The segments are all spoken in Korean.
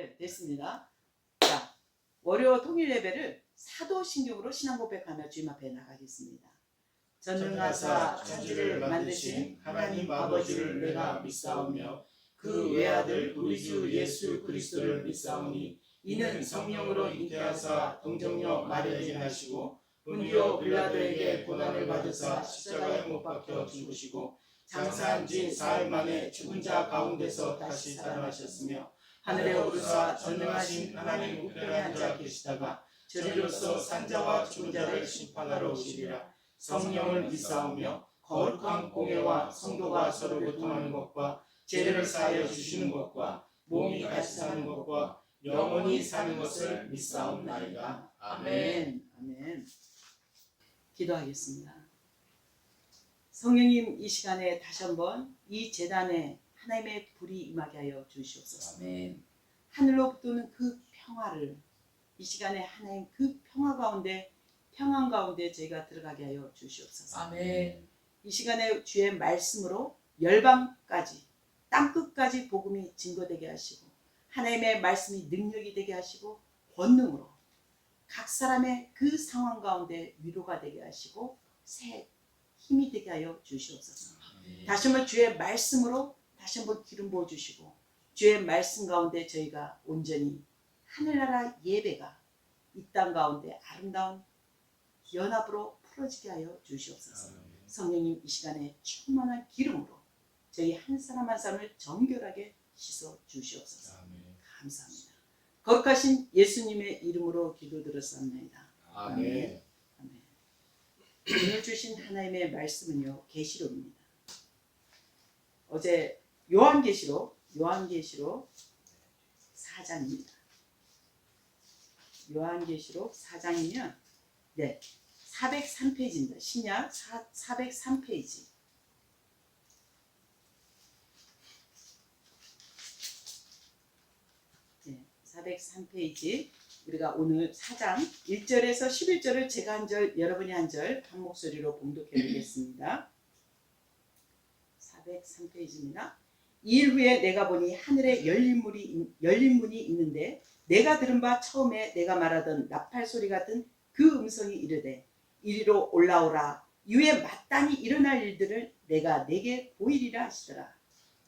네, 됐습니다. 자, 월요 통일 예배를 사도신경으로 신앙 고백하며 주님 앞에 나가겠습니다. 전능하사 천지를 만드신 하나님 아버지를 내가 믿사오며 그 외아들 우리 주 예수 그리스도를 믿사오니 이는 성령으로 잉태하사 동정녀 마리아에게 나시고 본디오 빌라도에게 고난을 받으사 십자가에 못 박혀 죽으시고 장사한 지 사흘 만에 죽은 자 가운데서 다시 살아나셨으며 하늘에 오르사 전능하신 하나님 우편에 앉아 계시다가 저리로서 산자와 죽은 자를 심판하러 오시리라. 성령을 믿사오며 거룩한 공예와 성도가 서로 교통하는 것과 죄를 사하여 주시는 것과 몸이 다시 사는 것과 영원히 사는 것을 믿사옵나이다. 아멘. 아멘. 기도하겠습니다. 성령님, 이 시간에 다시 한번 이 제단에 하나님의 불이 임하게 하여 주시옵소서. 아멘. 하늘로 붙는 그 평화를 이 시간에 하나님 그 평화 가운데 평안 가운데 저희가 들어가게 하여 주시옵소서. 아멘. 이 시간에 주의 말씀으로 열방까지 땅끝까지 복음이 증거되게 하시고 하나님의 말씀이 능력이 되게 하시고 권능으로 각 사람의 그 상황 가운데 위로가 되게 하시고 새 힘이 되게 하여 주시옵소서. 다시 한번 주의 말씀으로 다시 한번 기름 부어 주시고 주의 말씀 가운데 저희가 온전히 하늘나라 예배가 이 땅 가운데 아름다운 연합으로 풀어지게 하여 주시옵소서. 성령님, 이 시간에 충만한 기름으로 저희 한 사람 한 사람을 정결하게 씻어 주시옵소서. 감사합니다. 거룩하신 예수님의 이름으로 기도드렸사옵나이다. 아멘. 아멘. 오늘 주신 하나님의 말씀은요, 계시록입니다. 어제 요한계시록 4장입니다. 요한계시록 4장이면 403페이지입니다. 신약 403페이지. 네, 403페이지. 우리가 오늘 4장 1절에서 11절을 제가 한 절, 여러분이 한 절 한 목소리로 봉독해 보겠습니다. 403페이지입니다. 이일 후에 내가 보니 하늘에 열린 문이 있는데 내가 들은 바 처음에 내가 말하던 나팔 소리 같은 그 음성이 이르되 이리로 올라오라. 이후에 마땅히 일어날 일들을 내가 내게 보이리라 하시더라.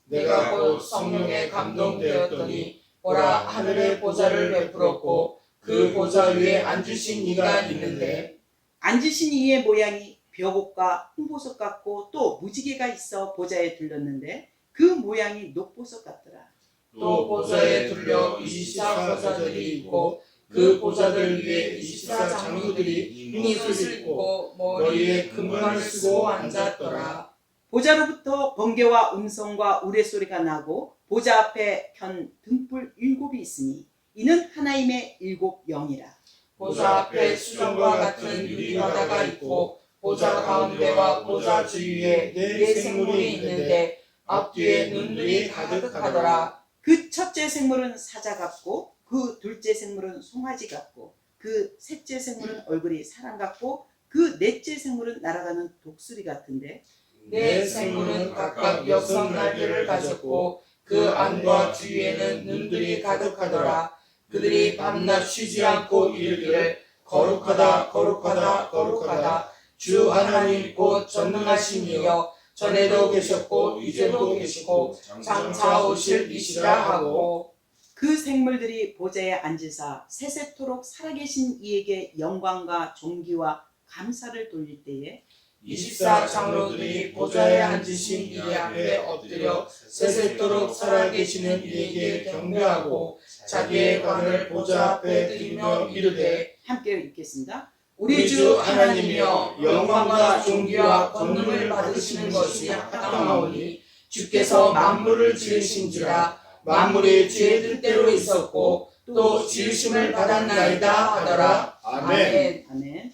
내가 곧 성령에 감동되었더니 보라, 하늘의 보좌를 베풀었고 그 보좌 위에 앉으신 이가 있는데 앉으신 이의 모양이 벼곡과 홍보석 같고 또 무지개가 있어 보좌에 둘렀는데 그 모양이 녹보석 같더라. 또 보좌에 둘려 24보좌들이 있고 그 보좌들 위에 24장로들이 흰 옷을 입고 머리에 금관을 쓰고 앉았더라. 보좌로부터 번개와 음성과 우레소리가 나고 보좌 앞에 현 등불 7이 있으니 이는 하나님의 7 영이라. 보좌 앞에 수정과 같은 유리바다가 있고 보좌 가운데와 보좌 주위에 네 생물이 있는데 앞뒤에 눈들이 가득하더라. 그 첫째 생물은 사자 같고 그 둘째 생물은 송아지 같고 그 셋째 생물은 얼굴이 사람 같고 그 넷째 생물은 날아가는 독수리 같은데 네 생물은 각각 6 날개를 가졌고 그 안과 주위에는 눈들이 가득하더라. 그들이 밤낮 쉬지 않고 이르기를 거룩하다 거룩하다 거룩하다 주 하나님 곧 전능하신 이여 전에도 계셨고 이제도 계시고 장차 오실 이시라 하고 그 생물들이 보좌에 앉으사 세세토록 살아계신 이에게 영광과 존귀와 감사를 돌릴 때에 24장로들이 보좌에 앉으신 이 앞에 엎드려 세세토록 살아계시는 이에게 경배하고 자기의 관을 보좌 앞에 드리며 이르되 함께 읽겠습니다. 우리 주 하나님이여 영광과 존귀와 권능을 받으시는 것이 합당하오니 주께서 만물을 지으신지라 만물이 주의 뜻대로 있었고 또 지으심을 받았나이다 하더라. 아멘. 아멘.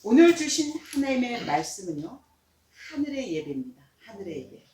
오늘 주신 하나님의 말씀은요, 하늘의 예배입니다. 하늘의 예배.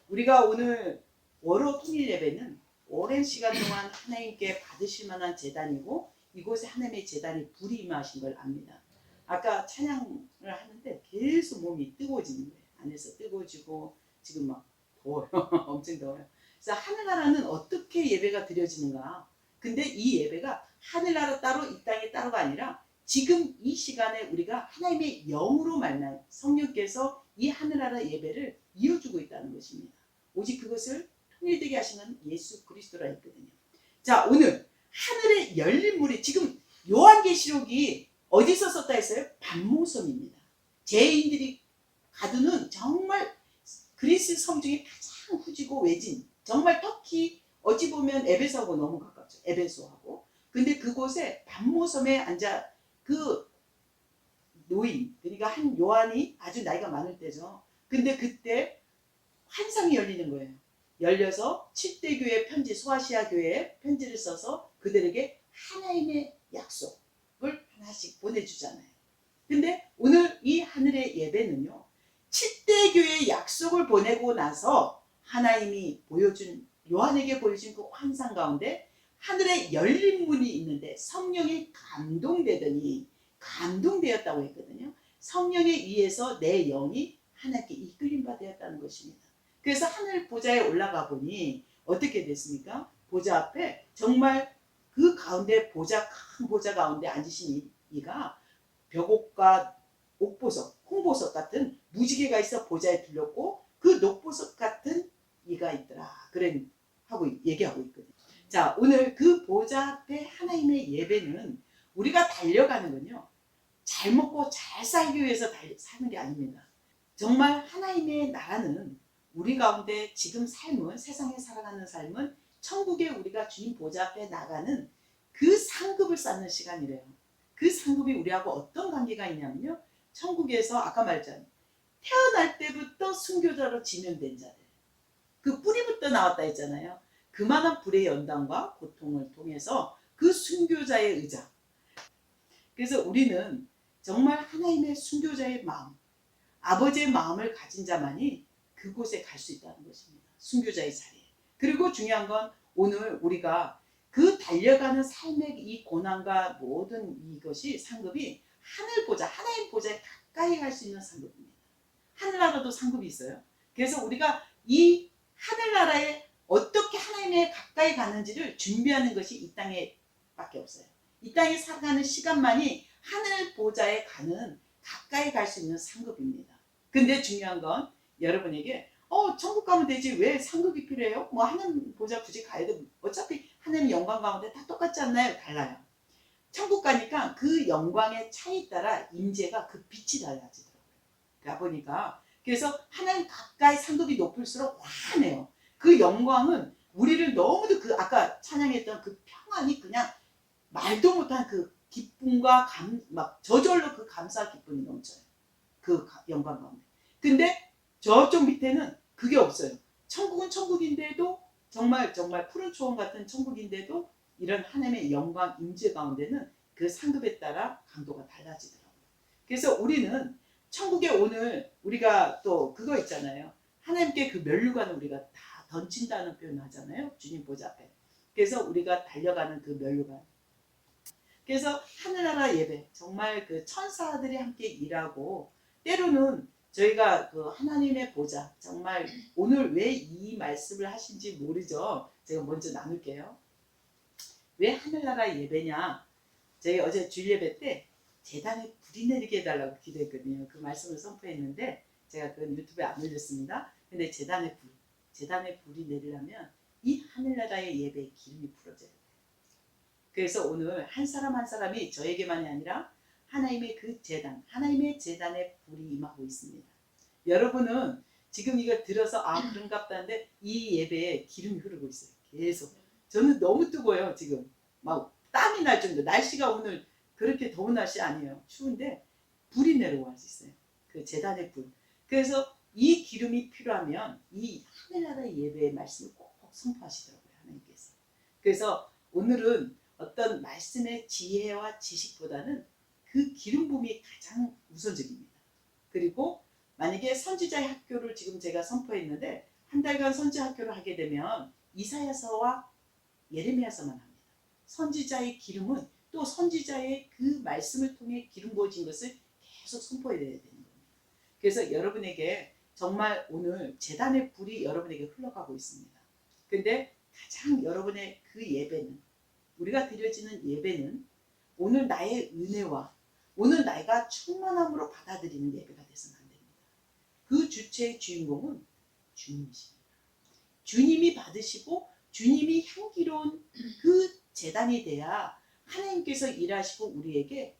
우리가 오늘 월호 통일 예배는 오랜 시간 동안 하나님께 받으실 만한 제단이고 이곳에 하나님의 제단이 불이 임하신 걸 압니다. 아까 찬양을 하는데 계속 몸이 뜨거워지는 거예요. 안에서 뜨거워지고 지금 막 더워요. 엄청 더워요. 그래서 하늘나라는 어떻게 예배가 드려지는가? 근데 이 예배가 하늘나라 따로 이 땅에 따로가 아니라 지금 이 시간에 우리가 하나님의 영으로 만난 성령께서 이 하늘나라 예배를 이어주고 있다는 것입니다. 오직 그것을 통일되게 하신 건 예수 그리스도라 했거든요. 자, 오늘 하늘에 열린 물이 지금 요한계시록이 어디서 썼다 했어요? 반모섬입니다. 죄인들이 가두는 정말 그리스 섬 중에 가장 후지고 외진, 정말 터키 어찌 보면 에베소하고 너무 가깝죠. 에베소하고. 근데 그곳에 반모섬에 앉아 그 노인, 그러니까 한 요한이 아주 나이가 많을 때죠. 근데 그때 환상이 열리는 거예요. 열려서 7대 교회 편지, 소아시아 교회에 편지를 써서 그들에게 하나님의 약속을 하나씩 보내주잖아요. 근데 오늘 이 하늘의 예배는요, 7대 교회의 약속을 보내고 나서 하나님이 보여준, 요한에게 보여준 그 환상 가운데 하늘에 열린 문이 있는데 성령이 감동되었다고 했거든요. 성령에 의해서 내 영이 하나님께 이끌림 받았다는 것입니다. 그래서 하늘 보좌에 올라가 보니 어떻게 됐습니까? 보좌 앞에 정말 그 가운데 큰 보좌 가운데 앉으신 이가 벽옥과 옥보석, 홍보석 같은 무지개가 있어 보좌에 둘렸고 그 녹보석 같은 이가 있더라. 그래 하고 얘기하고 있거든요. 자, 오늘 그 보좌 앞에 하나님의 예배는 우리가 달려가는 건요, 잘 먹고 잘 살기 위해서 사는 게 아닙니다. 정말 하나님의 나라는 우리 가운데 지금 삶은, 세상에 살아가는 삶은 천국에 우리가 주님 보좌 앞에 나가는 그 상급을 쌓는 시간이래요. 그 상급이 우리하고 어떤 관계가 있냐면요, 천국에서 아까 말했잖아요, 태어날 때부터 순교자로 지명된 자들, 그 뿌리부터 나왔다 했잖아요. 그만한 불의 연단과 고통을 통해서 그 순교자의 의자. 그래서 우리는 정말 하나님의 순교자의 마음, 아버지의 마음을 가진 자만이 그곳에 갈 수 있다는 것입니다. 순교자의 자리에. 그리고 중요한 건 오늘 우리가 그 달려가는 삶의 이 고난과 모든 이것이 상급이 하늘 보좌, 하나님 보좌에 가까이 갈 수 있는 상급입니다. 하늘나라도 상급이 있어요. 그래서 우리가 이 하늘나라에 어떻게 하나님에 가까이 가는지를 준비하는 것이 이 땅에 밖에 없어요. 이 땅에 살아가는 시간만이 하늘 보좌에 가까이 갈 수 있는 상급입니다. 근데 중요한 건 여러분에게 천국 가면 되지 왜 상급이 필요해요? 뭐 하늘 보좌 굳이 가야 돼. 어차피 하나님의 영광 가운데 다 똑같지 않나요? 달라요. 천국 가니까 그 영광의 차이에 따라 임재가 그 빛이 달라지더라고요. 가보니까 그래서 하나님 가까이 상급이 높을수록 환해요. 그 영광은 우리를 너무도 그 아까 찬양했던 그 평안이 그냥 말도 못한 그 기쁨과 막 저절로 그 감사 기쁨이 넘쳐요. 그 영광 가운데. 근데 저쪽 밑에는 그게 없어요. 천국은 천국인데도 정말 푸른 초원 같은 천국인데도 이런 하나님의 영광 임재 가운데는 그 상급에 따라 강도가 달라지더라고요. 그래서 우리는 천국에 오늘 우리가 또 그거 있잖아요. 하나님께 그 면류관을 우리가 다 던진다는 표현을 하잖아요. 주님 보좌 앞에. 그래서 우리가 달려가는 그 면류관. 그래서 하늘나라 예배, 정말 그 천사들이 함께 일하고 때로는 저희가 그 하나님의 보좌, 정말 오늘 왜 이 말씀을 하신지 모르죠. 제가 먼저 나눌게요. 왜 하늘나라 예배냐? 저희 어제 주일예배 때 제단에 불이 내리게 해달라고 기도했거든요. 그 말씀을 선포했는데 제가 그 유튜브에 안 올렸습니다. 근데 제단에 불이 내리려면 이 하늘나라의 예배의 기름이 풀어져요. 그래서 오늘 한 사람 한 사람이 저에게만이 아니라 하나님의 그 제단, 하나님의 제단에 불이 임하고 있습니다. 여러분은 지금 이걸 들어서 그런갑다 하는데 이 예배에 기름이 흐르고 있어요. 계속. 저는 너무 뜨거워요. 지금 막 땀이 날 정도. 날씨가 오늘 그렇게 더운 날씨 아니에요. 추운데 불이 내려와 있어요. 그 제단의 불. 그래서 이 기름이 필요하면 이 하늘나라의 예배의 말씀을 꼭 선포하시더라고요. 하나님께서. 그래서 오늘은 어떤 말씀의 지혜와 지식보다는 그 기름 부음이 가장 우선적입니다. 그리고 만약에 선지자의 학교를 지금 제가 선포했는데 한 달간 선지 학교를 하게 되면 이사야서와 예레미야서만 합니다. 선지자의 기름은 또 선지자의 그 말씀을 통해 기름 부어진 것을 계속 선포해야 되는 겁니다. 그래서 여러분에게 정말 오늘 제단의 불이 여러분에게 흘러가고 있습니다. 근데 가장 여러분의 그 예배는 우리가 드려지는 예배는 오늘 나의 은혜와 오늘 내가 충만함으로 받아들이는 예배가 돼서는 안 됩니다. 그 주체의 주인공은 주님이십니다. 주님이 받으시고 주님이 향기로운 그 제단이 돼야 하나님께서 일하시고 우리에게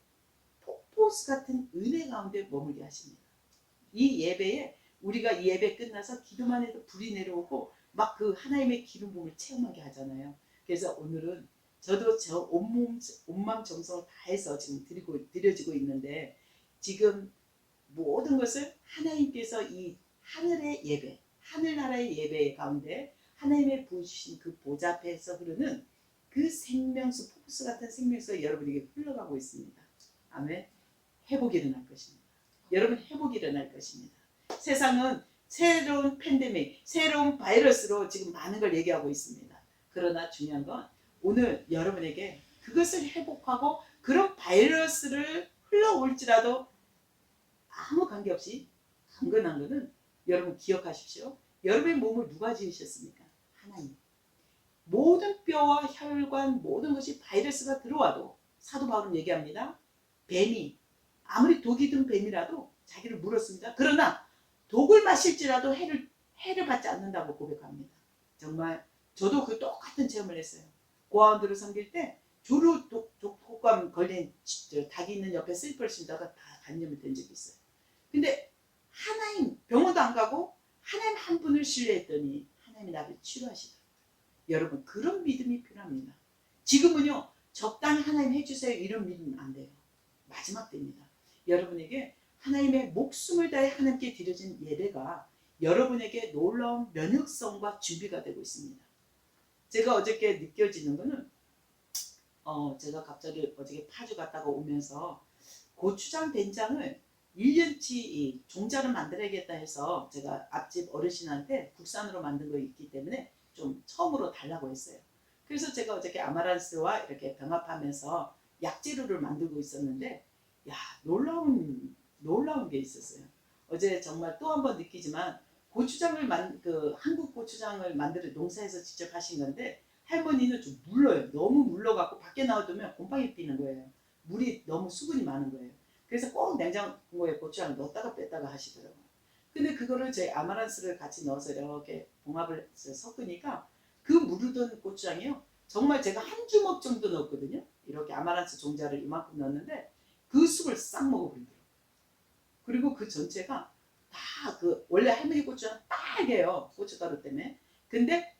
폭포수 같은 은혜 가운데 머물게 하십니다. 이 예배에 우리가 이 예배 끝나서 기도만 해도 불이 내려오고 막 그 하나님의 기름 부음을 체험하게 하잖아요. 그래서 오늘은 저도 저 온마음 정성을 다해서 지금 드려지고 있는데 지금 모든 것을 하나님께서 이 하늘의 예배, 하늘나라의 예배 가운데 하나님의 부으신 그 보좌 앞에서 흐르는 그 생명수, 폭포수 같은 생명수가 여러분에게 흘러가고 있습니다. 아멘. 회복이 일어날 것입니다. 여러분 회복이 일어날 것입니다. 세상은 새로운 팬데믹, 새로운 바이러스로 지금 많은 걸 얘기하고 있습니다. 그러나 중요한 건 오늘 여러분에게 그것을 회복하고 그런 바이러스를 흘러올지라도 아무 관계없이 강건한 것은 여러분 기억하십시오. 여러분의 몸을 누가 지으셨습니까? 하나님. 모든 뼈와 혈관 모든 것이 바이러스가 들어와도 사도 바울은 얘기합니다. 뱀이 아무리 독이 든 뱀이라도 자기를 물었습니다. 그러나 독을 마실지라도 해를 받지 않는다고 고백합니다. 정말 저도 그 똑같은 체험을 했어요. 고아원들을 섬길 때 조루 독감 걸린 닭이 있는 옆에 슬리퍼를 신다가 다 간염이 된 적이 있어요. 근데 하나님 병원도 안 가고 하나님 한 분을 신뢰했더니 하나님이 나를 치료하시더라고요. 여러분 그런 믿음이 필요합니다. 지금은요 적당히 하나님 해주세요 이런 믿으면 안 돼요. 마지막 때입니다. 여러분에게 하나님의 목숨을 다해 하나님께 드려진 예배가 여러분에게 놀라운 면역성과 준비가 되고 있습니다. 제가 어저께 느껴지는 거는 제가 갑자기 어저께 파주 갔다가 오면서 고추장 된장을 1년치 종자를 만들어야겠다 해서 제가 앞집 어르신한테 국산으로 만든 거 있기 때문에 좀 처음으로 달라고 했어요. 그래서 제가 어저께 아마란스와 이렇게 병합하면서 약재료를 만들고 있었는데 야 놀라운 게 있었어요. 어제 정말 또 한 번 느끼지만 고추장을 한국 고추장을 만들어 농사에서 직접 하신 건데 할머니는 좀 물러요. 너무 물러갖고 밖에 나와두면 곰팡이 피는 거예요. 물이 너무 수분이 많은 거예요. 그래서 꼭 냉장고에 고추장을 넣었다가 뺐다가 하시더라고요. 근데 그거를 저희 아마란스를 같이 넣어서 이렇게 봉합을 해서 섞으니까 그 무르던 고추장이요. 정말 제가 한 주먹 정도 넣었거든요. 이렇게 아마란스 종자를 이만큼 넣었는데 그 쑥을 싹 먹어버리더라고요. 그리고 그 전체가 다 원래 할머니 고추장 빨개요. 고춧가루 때문에. 근데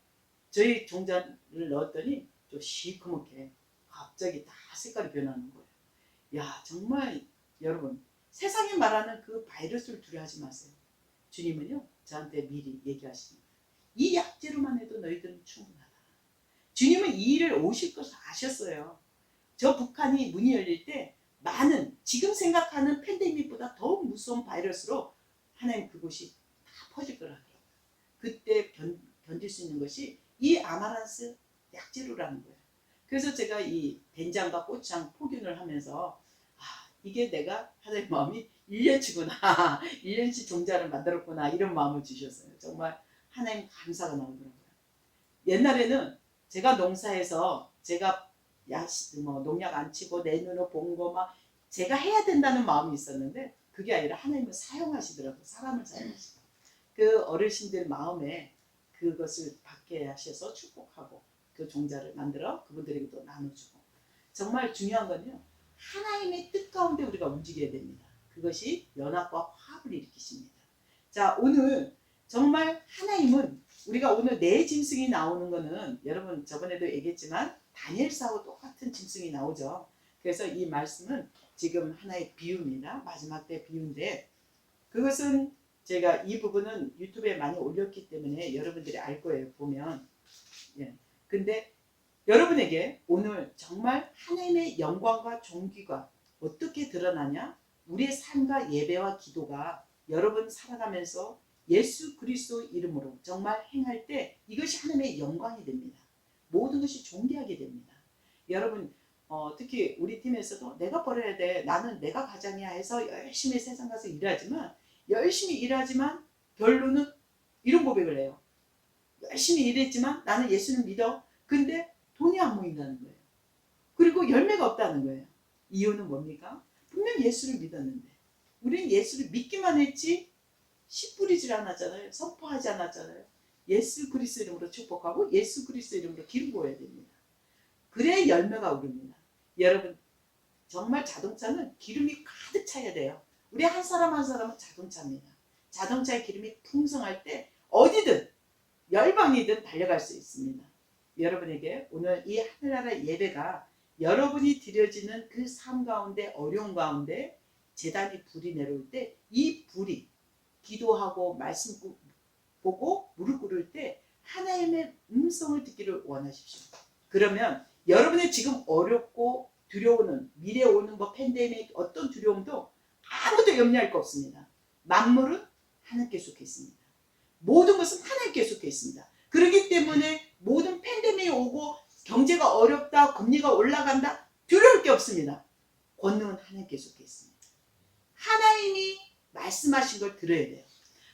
저희 종자를 넣었더니 좀 시커멓게 갑자기 다 색깔이 변하는 거예요. 야 정말 여러분 세상이 말하는 그 바이러스를 두려워하지 마세요. 주님은요 저한테 미리 얘기하십니다. 이 약재로만 해도 너희들은 충분하다. 주님은 이 일을 오실 것을 아셨어요. 저 북한이 문이 열릴 때 많은 지금 생각하는 팬데믹보다 더 무서운 바이러스로 하나님 그곳이 다 퍼질 거라 하더라고요. 그때 견딜 수 있는 것이 이 아마란스 약재료라는 거예요. 그래서 제가 이 된장과 고추장 포균을 하면서 이게 내가 하나님 마음이 1년치구나 1년치 종자를 만들었구나 이런 마음을 주셨어요. 정말 하나님 감사가 나오더라고요. 옛날에는 제가 농사에서 제가 농약 안 치고 내 눈으로 본 거 막 제가 해야 된다는 마음이 있었는데 그게 아니라 하나님은 사용하시더라고요. 사람을 사용하시더라고요. 그 어르신들 마음에 그것을 받게 하셔서 축복하고 그 종자를 만들어 그분들에게도 나눠주고 정말 중요한 건요. 하나님의 뜻 가운데 우리가 움직여야 됩니다. 그것이 연합과 화합을 일으키십니다. 자 오늘 정말 하나님은 우리가 오늘 네 짐승이 나오는 거는 여러분 저번에도 얘기했지만 다니엘사하고 똑같은 짐승이 나오죠. 그래서 이 말씀은 지금 하나의 비유입니다. 마지막 때 비유인데 그것은 제가 이 부분은 유튜브에 많이 올렸기 때문에 여러분들이 알 거예요. 보면 근데 여러분에게 오늘 정말 하나님의 영광과 존귀가 어떻게 드러나냐? 우리의 삶과 예배와 기도가 여러분 살아가면서 예수 그리스도 이름으로 정말 행할 때 이것이 하나님의 영광이 됩니다. 모든 것이 존귀하게 됩니다. 여러분 특히 우리 팀에서도 내가 벌어야 돼. 나는 내가 가장이야 해서 열심히 세상 가서 열심히 일하지만 결론은 이런 고백을 해요. 열심히 일했지만 나는 예수를 믿어. 근데 돈이 안 모인다는 거예요. 그리고 열매가 없다는 거예요. 이유는 뭡니까? 분명 예수를 믿었는데 우리는 예수를 믿기만 했지 씨 뿌리질 않았잖아요. 선포하지 않았잖아요. 예수 그리스도 이름으로 축복하고 예수 그리스도 이름으로 기름 부어야 됩니다. 그래야 열매가 오릅니다. 여러분 정말 자동차는 기름이 가득 차야 돼요. 우리 한 사람 한 사람은 자동차입니다. 자동차의 기름이 풍성할 때 어디든 열방이든 달려갈 수 있습니다. 여러분에게 오늘 이 하늘나라 예배가 여러분이 드려지는 그 삶 가운데 어려운 가운데 제단이 불이 내려올 때 이 불이 기도하고 말씀 보고 무릎 꿇을 때 하나님의 음성을 듣기를 원하십시오. 그러면 여러분의 지금 어렵고 두려우는 미래에 오는 팬데믹 어떤 두려움도 아무도 염려할 거 없습니다. 만물은 하나님께 속해 있습니다. 모든 것은 하나님께 속해 있습니다. 그렇기 때문에 모든 팬데믹이 오고 경제가 어렵다, 금리가 올라간다 두려울 게 없습니다. 권능은 하나님께 속해 있습니다. 하나님이 말씀하신 걸 들어야 돼요.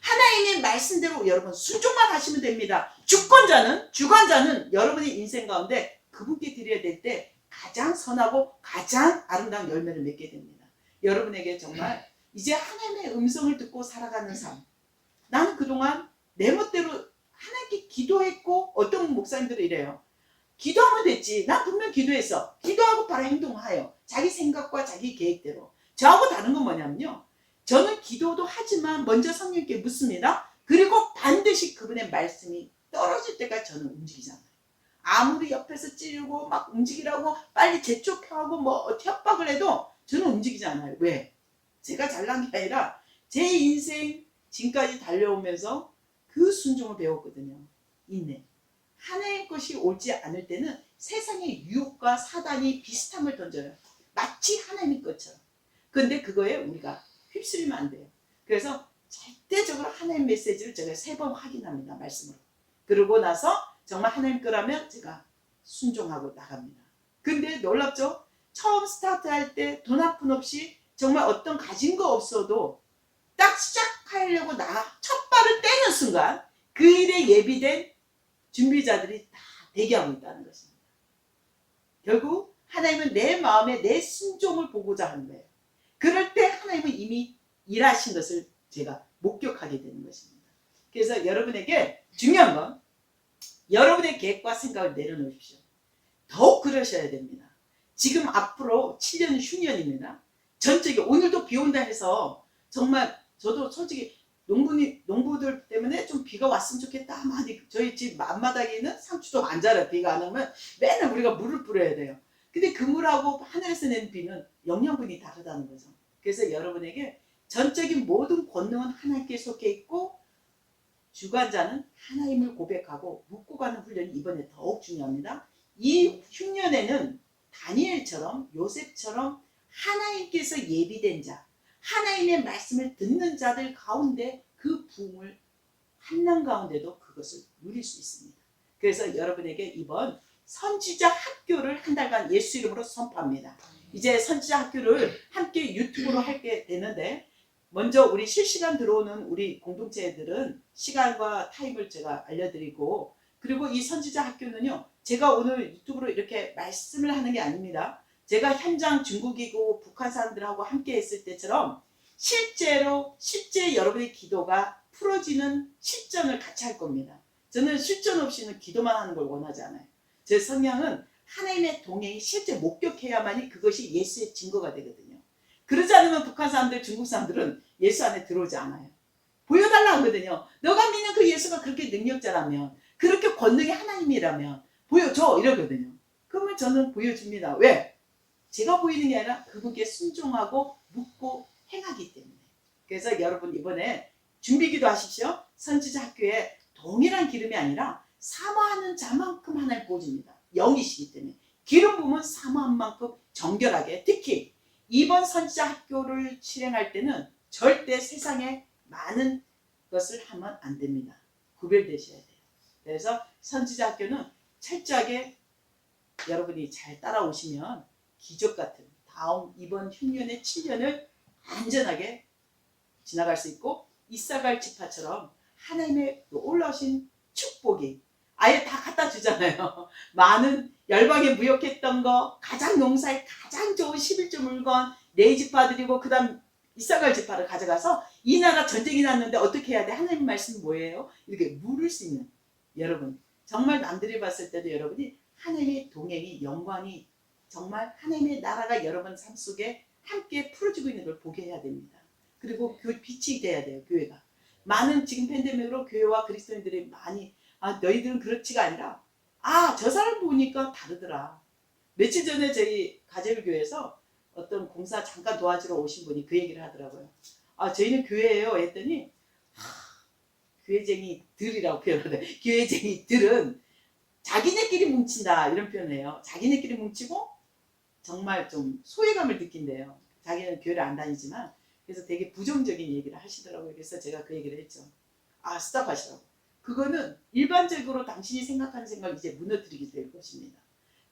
하나님의 말씀대로 여러분 순종만 하시면 됩니다. 주관자는 여러분의 인생 가운데 그분께 드려야 될 때 가장 선하고 가장 아름다운 열매를 맺게 됩니다. 여러분에게 정말 이제 하나님의 음성을 듣고 살아가는 삶. 나는 그동안 내 멋대로 하나님께 기도했고 어떤 목사님들은 이래요. 기도하면 됐지. 난 분명 기도했어. 기도하고 바로 행동하여. 자기 생각과 자기 계획대로. 저하고 다른 건 뭐냐면요. 저는 기도도 하지만 먼저 성령께 묻습니다. 그리고 반드시 그분의 말씀이 떨어질 때까지 저는 움직이잖아요. 아무리 옆에서 찌르고 막 움직이라고 빨리 재촉하고 협박을 해도 저는 움직이지 않아요. 왜? 제가 잘난 게 아니라 제 인생 지금까지 달려오면서 그 순종을 배웠거든요. 인내. 하나의 것이 옳지 않을 때는 세상의 유혹과 사단이 비슷함을 던져요. 마치 하나님의 것처럼. 근데 그거에 우리가 휩쓸리면 안 돼요. 그래서 절대적으로 하나님 메시지를 제가 3번 확인합니다. 말씀으로. 그러고 나서 정말 하나님 거라면 제가 순종하고 나갑니다. 근데 놀랍죠? 처음 스타트할 때 돈 한 푼 없이 정말 어떤 가진 거 없어도 딱 시작하려고 첫 발을 떼는 순간 그 일에 예비된 준비자들이 다 대기하고 있다는 것입니다. 결국 하나님은 내 마음에 내 순종을 보고자 하는 거예요. 그럴 때 하나님은 이미 일하신 것을 제가 목격하게 되는 것입니다. 그래서 여러분에게 중요한 건 여러분의 계획과 생각을 내려놓으십시오. 더욱 그러셔야 됩니다. 지금 앞으로 7년 흉년입니다. 전적이 오늘도 비 온다 해서 정말 저도 솔직히 농부들 때문에 좀 비가 왔으면 좋겠다. 저희 집 앞마당에는 상추도 안 자라요. 비가 안 오면 맨날 우리가 물을 뿌려야 돼요. 근데 그 물하고 하늘에서 내는 비는 영양분이 다르다는 거죠. 그래서 여러분에게 전적인 모든 권능은 하나님께 속해 있고 주관자는 하나님을 고백하고 묻고 가는 훈련이 이번에 더욱 중요합니다. 이 흉년에는 다니엘처럼 요셉처럼 하나님께서 예비된 자, 하나님의 말씀을 듣는 자들 가운데 그 부흥을 한난 가운데도 그것을 누릴 수 있습니다. 그래서 여러분에게 이번 선지자 학교를 한 달간 예수 이름으로 선포합니다. 이제 선지자 학교를 함께 유튜브로 하게 되는데 먼저 우리 실시간 들어오는 우리 공동체들은 시간과 타임을 제가 알려드리고 그리고 이 선지자 학교는요. 제가 오늘 유튜브로 이렇게 말씀을 하는 게 아닙니다. 제가 현장 중국이고 북한 사람들하고 함께 했을 때처럼 실제 여러분의 기도가 풀어지는 실전을 같이 할 겁니다. 저는 실전 없이는 기도만 하는 걸 원하지 않아요. 제 성향은 하나님의 동행이 실제 목격해야만이 그것이 예수의 증거가 되거든요. 그러지 않으면 북한 사람들, 중국 사람들은 예수 안에 들어오지 않아요. 보여달라 하거든요. 너가 믿는 그 예수가 그렇게 능력자라면 그렇게 권능이 하나님이라면 보여줘 이러거든요. 그러면 저는 보여줍니다. 왜? 제가 보이는 게 아니라 그분께 순종하고 묻고 행하기 때문에. 그래서 여러분 이번에 준비기도 하십시오. 선지자 학교에 동일한 기름이 아니라 사모하는 자만큼 하나님 보여줍니다. 영이시기 때문에. 기름 부으면 사모한 만큼 정결하게. 특히 이번 선지자 학교를 실행할 때는 절대 세상에 많은 것을 하면 안 됩니다. 구별되셔야 돼요. 그래서 선지자 학교는 철저하게 여러분이 잘 따라오시면 기적 같은 이번 흉년의 7년을 안전하게 지나갈 수 있고 이사갈 지파처럼 하나님의 놀라우신 축복이 아예 다 갖다 주잖아요. 많은 열방에 무역했던 거, 가장 농사에 가장 좋은 11조 물건 네 지파 드리고 그 다음 이사갈 지파를 가져가서 이 나라 전쟁이 났는데 어떻게 해야 돼? 하나님 말씀 뭐예요? 이렇게 물을 수 있는, 여러분 정말 남들이 봤을 때도 여러분이 하나님의 동행이, 영광이, 정말 하나님의 나라가 여러분 삶 속에 함께 풀어지고 있는 걸 보게 해야 됩니다. 그리고 빛이 돼야 돼요. 교회가. 많은 지금 팬데믹으로 교회와 그리스도인들이 많이 너희들은 그렇지가 아니라 저 사람 보니까 다르더라. 며칠 전에 저희 가재울교회에서 어떤 공사 잠깐 도와주러 오신 분이 그 얘기를 하더라고요. 저희는 교회예요 했더니 교회쟁이들이라고 표현하는데, 교회쟁이들은 자기네끼리 뭉친다 이런 표현을 해요. 자기네끼리 뭉치고 정말 좀 소외감을 느낀대요. 자기는 교회를 안 다니지만. 그래서 되게 부정적인 얘기를 하시더라고요. 그래서 제가 그 얘기를 했죠. 스탑하시라고. 그거는 일반적으로 당신이 생각하는 생각 이제 무너뜨리게 될 것입니다.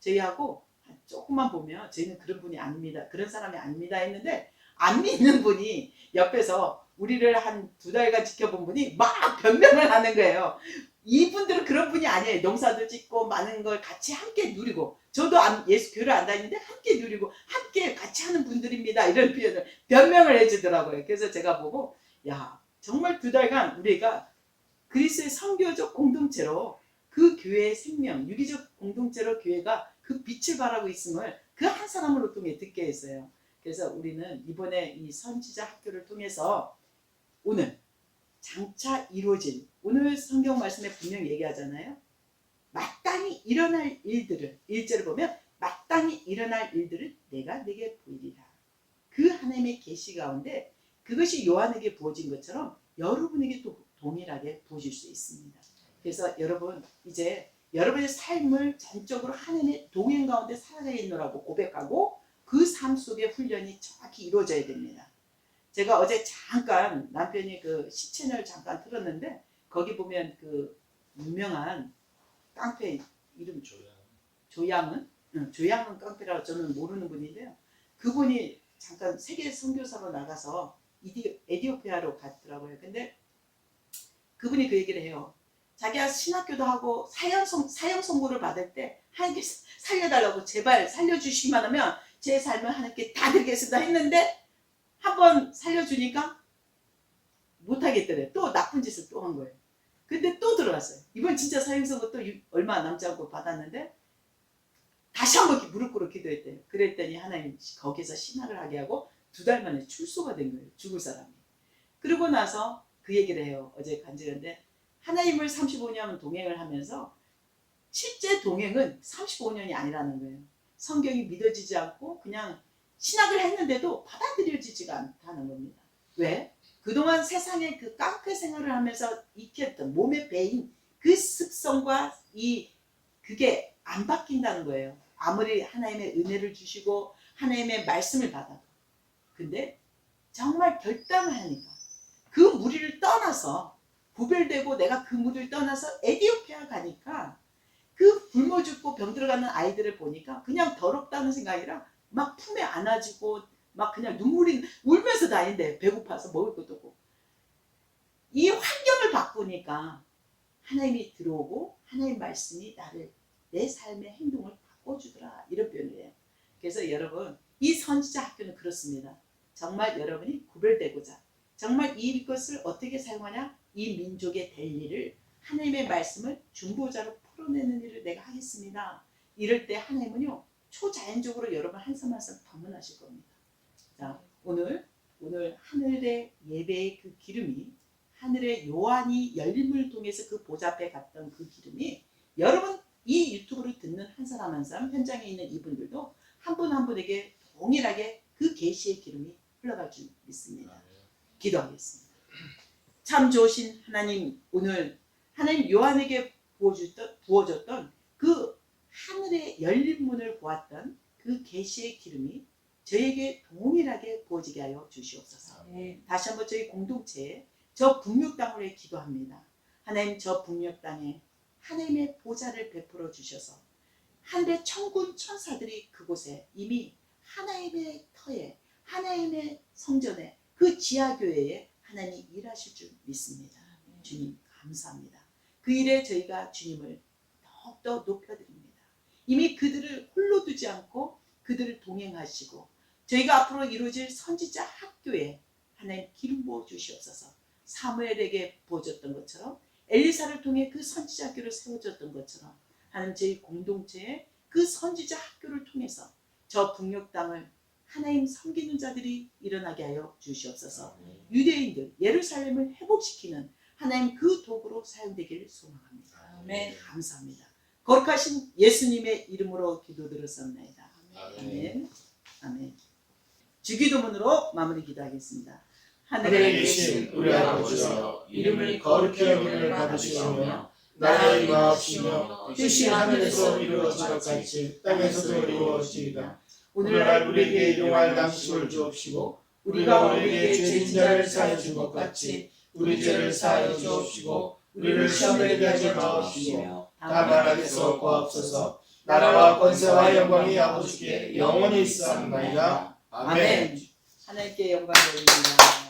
저희하고 조금만 보면 저희는 그런 분이 아닙니다. 그런 사람이 아닙니다 했는데, 안 믿는 분이 옆에서 우리를 한 2달간 지켜본 분이 막 변명을 하는 거예요. 이분들은 그런 분이 아니에요. 농사도 짓고 많은 걸 같이 함께 누리고, 저도 예수 교회를 안 다니는데 함께 누리고 함께 같이 하는 분들입니다. 이런 표현을 변명을 해주더라고요. 그래서 제가 보고 정말 2달간 우리가 그리스도의 선교적 공동체로 그 교회의 생명, 유기적 공동체로 교회가 그 빛을 발하고 있음을 그 한 사람으로 통해 듣게 했어요. 그래서 우리는 이번에 이 선지자 학교를 통해서 오늘 장차 이루어질, 오늘 성경 말씀에 분명히 얘기하잖아요. 마땅히 일어날 일들을, 1절을 보면 마땅히 일어날 일들을 내가 내게 보이리라. 그 하나님의 계시 가운데 그것이 요한에게 부어진 것처럼 여러분에게 또 동일하게 부어질 수 있습니다. 그래서 여러분 이제 여러분의 삶을 전적으로 하나님의 동행 가운데 살아가겠노라고 고백하고 그 삶 속의 훈련이 정확히 이루어져야 됩니다. 제가 어제 잠깐 남편이 그 시채널 잠깐 틀었는데, 거기 보면 그 유명한 깡패 이름 조양은 깡패라고 저는 모르는 분인데요. 그분이 잠깐 세계 선교사로 나가서 에티오피아로 갔더라고요. 근데 그분이 그 얘기를 해요. 자기가 신학교도 하고 사형 선고를 받을 때 하나님께 살려달라고, 제발 살려주시기만 하면 제 삶을 하나님께 다 드리겠습니다 했는데, 한번 살려주니까 못하겠더래요. 또 나쁜 짓을 또 한 거예요. 근데 또 들어갔어요. 이번 진짜 사형 선고 또 얼마 남지 않고 받았는데 다시 한번 무릎 꿇어 기도했대요. 그랬더니 하나님 거기서 신학을 하게 하고 2달 만에 출소가 된 거예요. 죽을 사람이. 그러고 나서 그 얘기를 해요. 어제 간증했는데, 하나님을 35년 동행을 하면서 실제 동행은 35년이 아니라는 거예요. 성경이 믿어지지 않고 그냥 신학을 했는데도 받아들여지지가 않다는 겁니다. 왜? 그동안 세상에 그 깡패 생활을 하면서 익혔던 몸에 배인 그 습성과 그게 안 바뀐다는 거예요. 아무리 하나님의 은혜를 주시고 하나님의 말씀을 받아도. 근데 정말 결단을 하니까 그 무리를 떠나서, 구별되고 내가 그 무리를 떠나서 에티오피아 가니까 그 굶어 죽고 병 들어가는 아이들을 보니까 그냥 더럽다는 생각이 아니라 막 품에 안아지고 막 그냥 눈물이 울면서 다닌대. 배고파서 먹을 것도 없고. 이 환경을 바꾸니까 하나님이 들어오고 하나님 말씀이 나를, 내 삶의 행동을 바꿔주더라, 이런 표현을 해요. 그래서 여러분 이 선지자 학교는 그렇습니다. 정말 여러분이 구별되고자, 정말 이것을 어떻게 사용하냐, 이 민족의 될 일을, 하나님의 말씀을 중보자로 풀어내는 일을 내가 하겠습니다. 이럴 때 하나님은요 초자연적으로 여러분 한 삶 한 삶 방문하실 겁니다. 자, 오늘 하늘의 예배의 그 기름이, 하늘의 요한이 열림을 통해서 그 보좌 앞에 갔던 그 기름이, 여러분 이 유튜브를 듣는 한 사람 한 사람, 현장에 있는 이분들도 한 분 한 분에게 동일하게 그 계시의 기름이 흘러갈 줄 믿습니다. 기도하겠습니다. 참 좋으신 하나님, 오늘 하나님 요한에게 부어줬던 그 하늘의 열린 문을 보았던 그 계시의 기름이 저에게 동일하게 부어지게 하여 주시옵소서. 다시 한번 저희 공동체에 저 북녘 땅을 위해 기도합니다. 하나님, 저 북녘 땅에 하나님의 보좌를 베풀어 주셔서 하늘의 천군 천사들이 그곳에 이미 하나님의 터에, 하나님의 성전에, 그 지하교회에 하나님이 일하실 줄 믿습니다. 주님 감사합니다. 그 일에 저희가 주님을 더욱더 높여드립니다. 이미 그들을 홀로 두지 않고 그들을 동행하시고 저희가 앞으로 이루어질 선지자 학교에 하나님 기름 부어 주시옵소서. 사무엘에게 보여줬던 것처럼 엘리사를 통해 그 선지자 학교를 세워줬던 것처럼 하나님 저희 공동체에 그 선지자 학교를 통해서 저 북녘 땅을 하나님 섬기는 자들이 일어나게 하여 주시옵소서. 유대인들 예루살렘을 회복시키는 하나님 그 도구로 사용되기를 소망합니다. 아멘. 감사합니다. 거룩하신 예수님의 이름으로 기도드렸습니다. 아멘. 아멘. 주기도문으로 마무리 기도하겠습니다. 하늘에 계신 우리 아버지여, 이름을 거룩히 여김을 받으시오며 나라의 임하옵시며 뜻이 하늘에서 이루어진 것 같이 땅에서도 이루어지이다. 오늘날 우리에게 일용할 양식을 주옵시고 우리가 우리에게 죄진 자를 사하여 준 것 같이 우리 죄를 사하여 주옵시고 우리를 시험에 들게 하지 마옵시며 다만 악에서 구하옵소서. 나라와 권세와 영광이 아버지께 영원히 있사옵나이다. 아멘. 하나님께 영광 돌립니다.